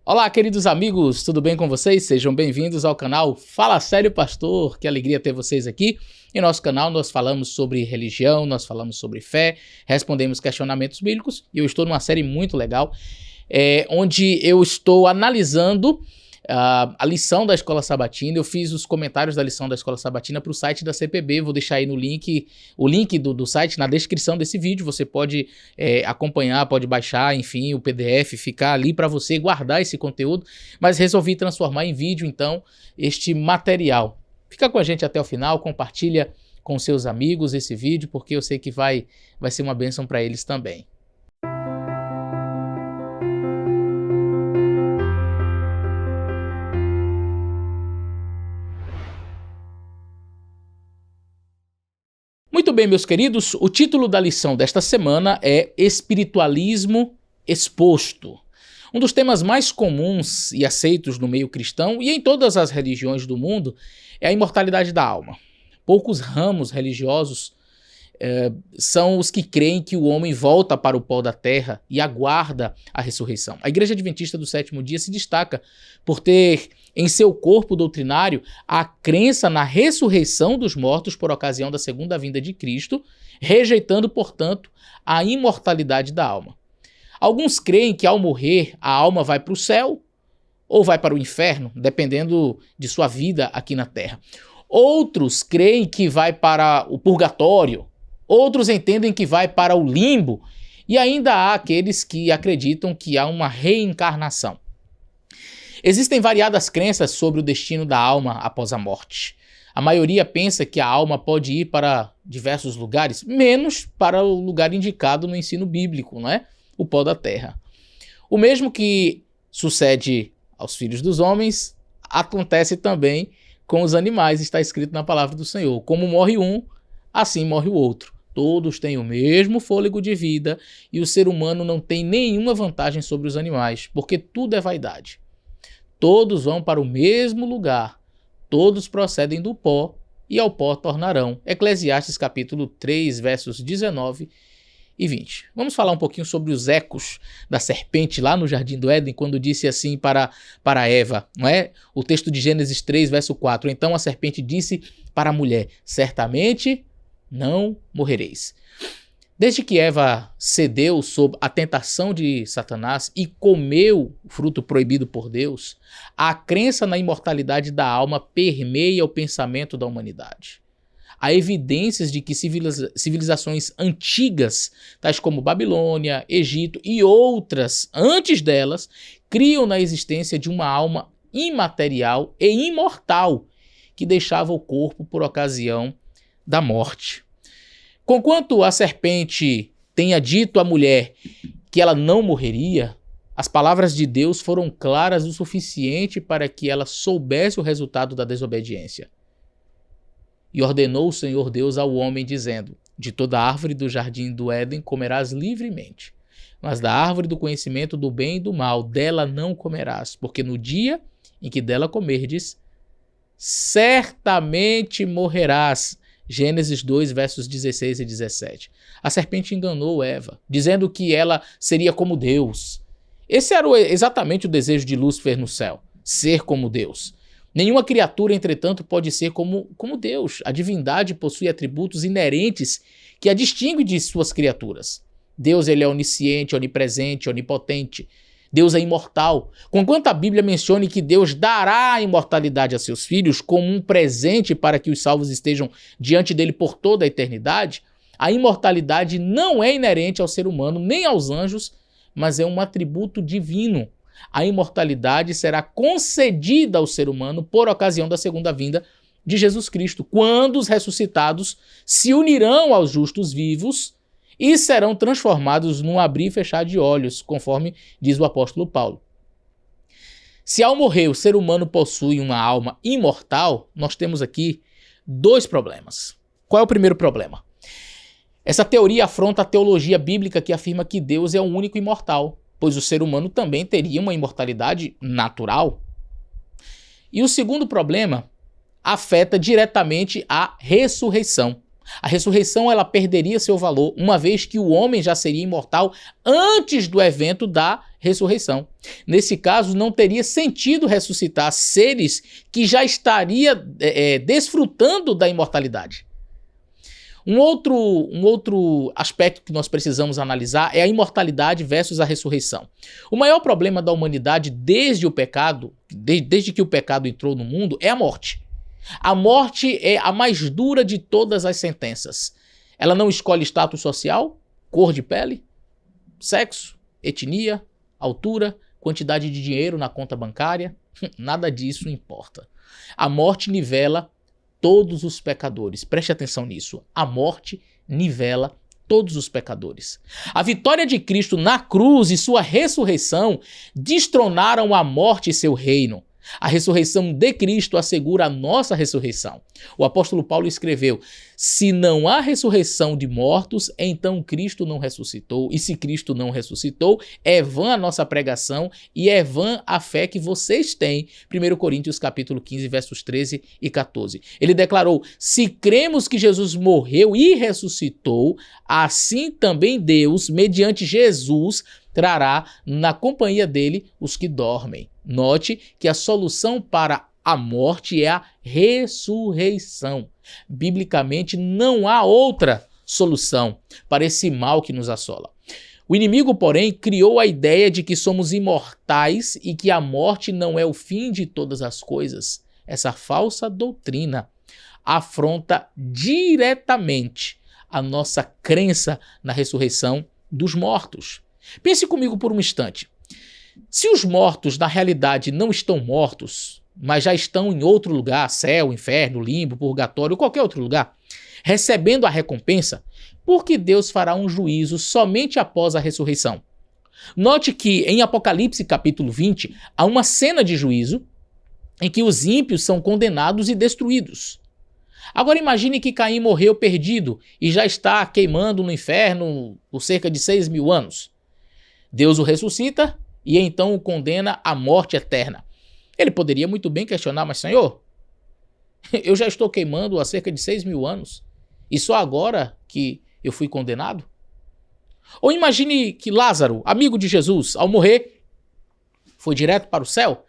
Olá, queridos amigos, tudo bem com vocês? Sejam bem-vindos ao canal Fala Sério Pastor, que alegria ter vocês aqui. Em nosso canal nós falamos sobre religião, nós falamos sobre fé, respondemos questionamentos bíblicos e eu estou numa série muito legal, onde eu estou analisando a lição da Escola Sabatina. Eu fiz os comentários da lição da Escola Sabatina para o site da CPB, vou deixar aí no link, o link do site na descrição desse vídeo. Você pode acompanhar, pode baixar, enfim, o PDF, ficar ali para você guardar esse conteúdo, mas resolvi transformar em vídeo, então, este material. Fica com a gente até o final, compartilha com seus amigos esse vídeo, porque eu sei que vai ser uma bênção para eles também. Muito bem, meus queridos, o título da lição desta semana é Espiritualismo Exposto. Um dos temas mais comuns e aceitos no meio cristão e em todas as religiões do mundo é a imortalidade da alma. Poucos ramos religiosos são os que creem que o homem volta para o pó da terra e aguarda a ressurreição. A Igreja Adventista do Sétimo Dia se destaca por ter em seu corpo doutrinário a crença na ressurreição dos mortos por ocasião da segunda vinda de Cristo, rejeitando, portanto, a imortalidade da alma. Alguns creem que ao morrer a alma vai para o céu ou vai para o inferno, dependendo de sua vida aqui na terra. Outros creem que vai para o purgatório, outros entendem que vai para o limbo, e ainda há aqueles que acreditam que há uma reencarnação. Existem variadas crenças sobre o destino da alma após a morte. A maioria pensa que a alma pode ir para diversos lugares, menos para o lugar indicado no ensino bíblico, não é? O pó da terra. O mesmo que sucede aos filhos dos homens, acontece também com os animais, está escrito na palavra do Senhor. Como morre um, assim morre o outro. Todos têm o mesmo fôlego de vida e o ser humano não tem nenhuma vantagem sobre os animais, porque tudo é vaidade. Todos vão para o mesmo lugar, todos procedem do pó e ao pó tornarão. Eclesiastes capítulo 3, versos 19 e 20. Vamos falar um pouquinho sobre os ecos da serpente lá no Jardim do Éden, quando disse assim para Eva, não é? O texto de Gênesis 3, verso 4. Então a serpente disse para a mulher: certamente não morrereis. Desde que Eva cedeu sob a tentação de Satanás e comeu o fruto proibido por Deus, a crença na imortalidade da alma permeia o pensamento da humanidade. Há evidências de que civilizações antigas, tais como Babilônia, Egito e outras antes delas, criam na existência de uma alma imaterial e imortal que deixava o corpo por ocasião da morte. Conquanto a serpente tenha dito à mulher que ela não morreria, as palavras de Deus foram claras o suficiente para que ela soubesse o resultado da desobediência. E ordenou o Senhor Deus ao homem, dizendo: de toda árvore do jardim do Éden comerás livremente, mas da árvore do conhecimento do bem e do mal, dela não comerás, porque no dia em que dela comerdes, certamente morrerás. Gênesis 2, versos 16 e 17. A serpente enganou Eva, dizendo que ela seria como Deus. Esse era exatamente o desejo de Lúcifer no céu, ser como Deus. Nenhuma criatura, entretanto, pode ser como Deus. A divindade possui atributos inerentes que a distinguem de suas criaturas. Deus, ele é onisciente, onipresente, onipotente. Deus é imortal. Conquanto a Bíblia mencione que Deus dará a imortalidade a seus filhos como um presente para que os salvos estejam diante dele por toda a eternidade, a imortalidade não é inerente ao ser humano nem aos anjos, mas é um atributo divino. A imortalidade será concedida ao ser humano por ocasião da segunda vinda de Jesus Cristo, quando os ressuscitados se unirão aos justos vivos e serão transformados num abrir e fechar de olhos, conforme diz o apóstolo Paulo. Se ao morrer o ser humano possui uma alma imortal, nós temos aqui dois problemas. Qual é o primeiro problema? Essa teoria afronta a teologia bíblica que afirma que Deus é o único imortal, pois o ser humano também teria uma imortalidade natural. E o segundo problema afeta diretamente a ressurreição. A ressurreição ela perderia seu valor, uma vez que o homem já seria imortal antes do evento da ressurreição. Nesse caso, não teria sentido ressuscitar seres que já estariam desfrutando da imortalidade. Um outro aspecto que nós precisamos analisar é a imortalidade versus a ressurreição. O maior problema da humanidade desde o pecado, desde que o pecado entrou no mundo, é a morte. A morte é a mais dura de todas as sentenças. Ela não escolhe status social, cor de pele, sexo, etnia, altura, quantidade de dinheiro na conta bancária. Nada disso importa. A morte nivela todos os pecadores. Preste atenção nisso. A morte nivela todos os pecadores. A vitória de Cristo na cruz e sua ressurreição destronaram a morte e seu reino. A ressurreição de Cristo assegura a nossa ressurreição. O apóstolo Paulo escreveu: se não há ressurreição de mortos, então Cristo não ressuscitou. E se Cristo não ressuscitou, é vã a nossa pregação e é vã a fé que vocês têm. 1 Coríntios capítulo 15, versos 13 e 14. Ele declarou: se cremos que Jesus morreu e ressuscitou, assim também Deus, mediante Jesus, trará na companhia dele os que dormem. Note que a solução para a morte é a ressurreição. Biblicamente, não há outra solução para esse mal que nos assola. O inimigo, porém, criou a ideia de que somos imortais e que a morte não é o fim de todas as coisas. Essa falsa doutrina afronta diretamente a nossa crença na ressurreição dos mortos. Pense comigo por um instante. Se os mortos na realidade não estão mortos, mas já estão em outro lugar, céu, inferno, limbo, purgatório, qualquer outro lugar, recebendo a recompensa, por que Deus fará um juízo somente após a ressurreição? Note que em Apocalipse capítulo 20 há uma cena de juízo em que os ímpios são condenados e destruídos. Agora imagine que Caim morreu perdido e já está queimando no inferno por cerca de 6.000 anos. Deus o ressuscita e então o condena à morte eterna. Ele poderia muito bem questionar: mas Senhor, eu já estou queimando há cerca de 6.000 anos e só agora que eu fui condenado? Ou imagine que Lázaro, amigo de Jesus, ao morrer, foi direto para o céu.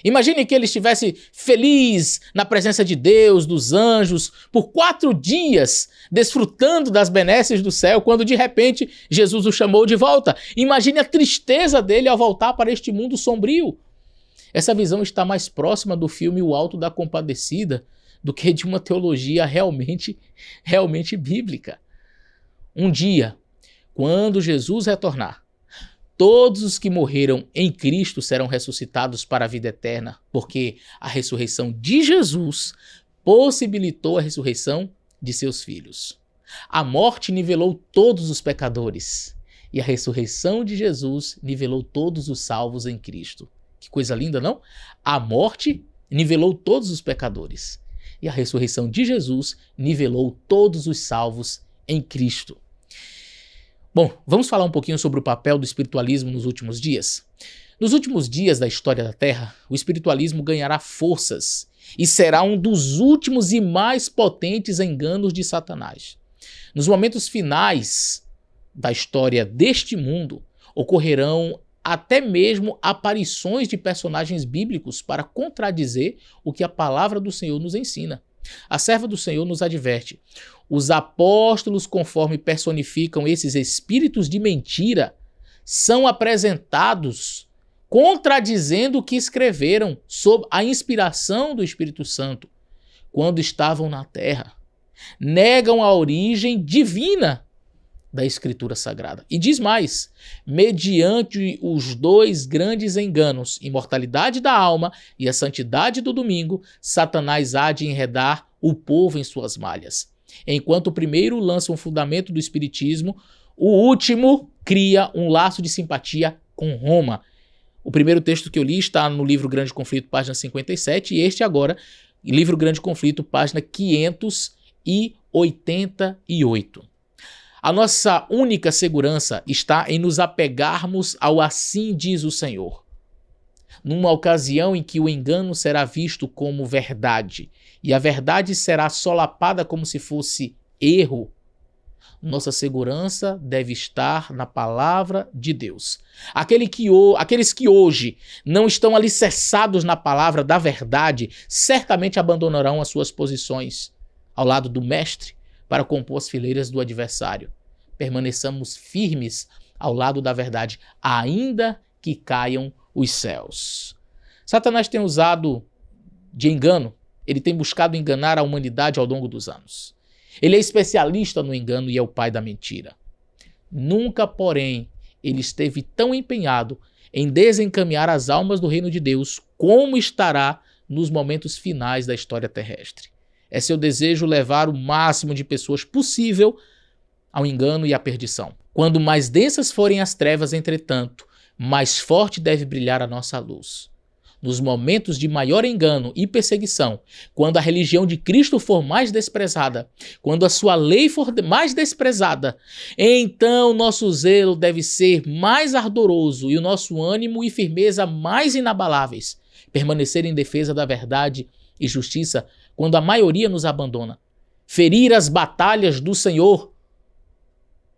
Imagine que ele estivesse feliz na presença de Deus, dos anjos, por 4 dias, desfrutando das benesses do céu, quando de repente Jesus o chamou de volta. Imagine a tristeza dele ao voltar para este mundo sombrio. Essa visão está mais próxima do filme O Alto da Compadecida do que de uma teologia realmente bíblica. Um dia, quando Jesus retornar, todos os que morreram em Cristo serão ressuscitados para a vida eterna, porque a ressurreição de Jesus possibilitou a ressurreição de seus filhos. A morte nivelou todos os pecadores e a ressurreição de Jesus nivelou todos os salvos em Cristo. Que coisa linda, não? A morte nivelou todos os pecadores e a ressurreição de Jesus nivelou todos os salvos em Cristo. Bom, vamos falar um pouquinho sobre o papel do espiritualismo nos últimos dias? Nos últimos dias da história da Terra, o espiritualismo ganhará forças e será um dos últimos e mais potentes enganos de Satanás. Nos momentos finais da história deste mundo, ocorrerão até mesmo aparições de personagens bíblicos para contradizer o que a palavra do Senhor nos ensina. A serva do Senhor nos adverte: os apóstolos, conforme personificam esses espíritos de mentira, são apresentados contradizendo o que escreveram sob a inspiração do Espírito Santo quando estavam na terra. Negam a origem divina da Escritura Sagrada. E diz mais: mediante os 2 grandes enganos, imortalidade da alma e a santidade do domingo, Satanás há de enredar o povo em suas malhas. Enquanto o primeiro lança um fundamento do espiritismo, o último cria um laço de simpatia com Roma. O primeiro texto que eu li está no livro Grande Conflito, página 57, e este agora, livro Grande Conflito, página 588. A nossa única segurança está em nos apegarmos ao assim diz o Senhor. Numa ocasião em que o engano será visto como verdade e a verdade será solapada como se fosse erro, Nossa segurança deve estar na palavra de Deus. Aqueles que hoje não estão alicerçados na palavra da verdade, certamente abandonarão as suas posições ao lado do mestre para compor as fileiras do adversário. Permaneçamos firmes ao lado da verdade, ainda que caiam os céus. Satanás tem usado de engano, ele tem buscado enganar a humanidade ao longo dos anos. Ele é especialista no engano e é o pai da mentira. Nunca, porém, ele esteve tão empenhado em desencaminhar as almas do reino de Deus como estará nos momentos finais da história terrestre. É seu desejo levar o máximo de pessoas possível ao engano e à perdição. Quando mais densas forem as trevas, entretanto, mais forte deve brilhar a nossa luz. Nos momentos de maior engano e perseguição, quando a religião de Cristo for mais desprezada, quando a sua lei for mais desprezada, então nosso zelo deve ser mais ardoroso e o nosso ânimo e firmeza mais inabaláveis. Permanecer em defesa da verdade e justiça quando a maioria nos abandona. Ferir as batalhas do Senhor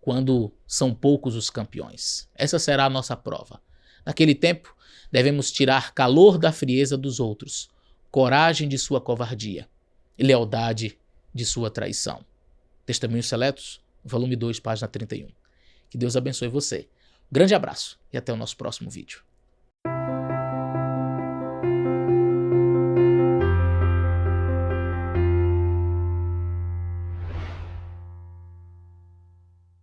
quando são poucos os campeões. Essa será a nossa prova. Naquele tempo, devemos tirar calor da frieza dos outros, coragem de sua covardia e lealdade de sua traição. Testemunhos Seletos, volume 2, página 31. Que Deus abençoe você. Grande abraço e até o nosso próximo vídeo.